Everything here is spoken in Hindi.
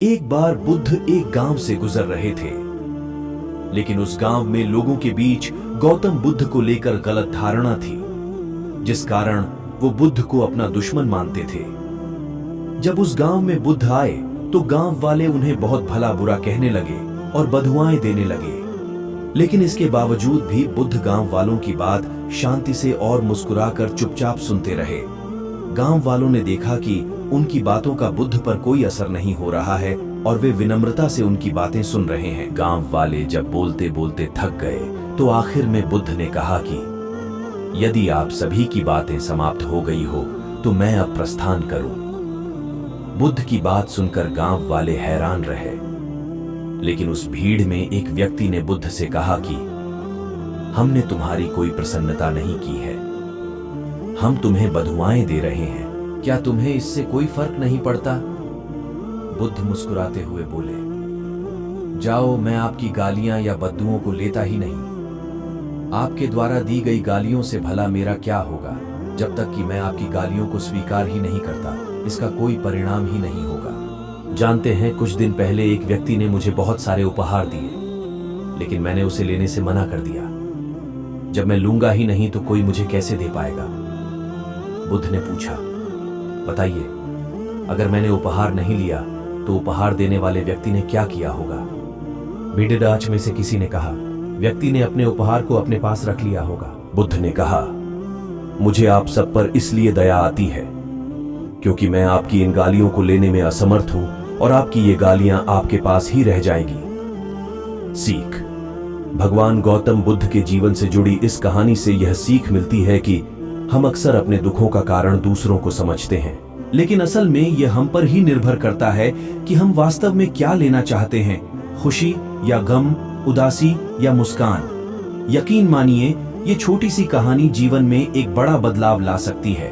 एक बार बुद्ध एक गांव से गुजर रहे थे, लेकिन उस गांव में लोगों के बीच गौतम बुद्ध को लेकर गलत धारणा थी, जिस कारण वो बुद्ध को अपना दुश्मन मानते थे। जब उस गांव में बुद्ध आए तो गांव वाले उन्हें बहुत भला बुरा कहने लगे और बदुआएं देने लगे, लेकिन इसके बावजूद भी बुद्ध गांव वालों की बात शांति से और मुस्कुराकर चुपचाप सुनते रहे। गांव वालों ने देखा कि उनकी बातों का बुद्ध पर कोई असर नहीं हो रहा है और वे विनम्रता से उनकी बातें सुन रहे हैं। गांव वाले जब बोलते बोलते थक गए तो आखिर में बुद्ध ने कहा कि यदि आप सभी की बातें समाप्त हो गई हो तो मैं अब प्रस्थान करूं। बुद्ध की बात सुनकर गांव वाले हैरान रहे, लेकिन उस भीड़ में एक व्यक्ति ने बुद्ध से कहा कि हमने तुम्हारी कोई प्रसन्नता नहीं की है, हम तुम्हें बदुआएं दे रहे हैं, क्या तुम्हें इससे कोई फर्क नहीं पड़ता? बुद्ध मुस्कुराते हुए बोले, जाओ, मैं आपकी गालियां या बद्दुओं को लेता ही नहीं। आपके द्वारा दी गई गालियों से भला मेरा क्या होगा? जब तक कि मैं आपकी गालियों को स्वीकार ही नहीं करता, इसका कोई परिणाम ही नहीं होगा। जानते हैं, कुछ दिन पहले एक व्यक्ति ने मुझे बहुत सारे उपहार दिए, लेकिन मैंने उसे लेने से मना कर दिया। जब मैं लूंगा ही नहीं तो कोई मुझे कैसे दे पाएगा? बुद्ध ने पूछा, बताइए, अगर मैंने उपहार नहीं लिया तो उपहार देने वाले व्यक्ति ने क्या किया होगा? भीड़डाच में से किसी ने कहा, व्यक्ति ने अपने उपहार को अपने पास रख लिया होगा। बुद्ध ने कहा, मुझे आप सब पर इसलिए दया आती है क्योंकि मैं आपकी इन गालियों को लेने में असमर्थ हूं और आपकी ये गालियां आपके पास ही रह जाएगी। सीख। भगवान गौतम बुद्ध के जीवन से जुड़ी इस कहानी से यह सीख मिलती है कि हम अक्सर अपने दुखों का कारण दूसरों को समझते हैं, लेकिन असल में यह हम पर ही निर्भर करता है कि हम वास्तव में क्या लेना चाहते हैं, खुशी या गम, उदासी या मुस्कान। यकीन मानिए, ये छोटी सी कहानी जीवन में एक बड़ा बदलाव ला सकती है।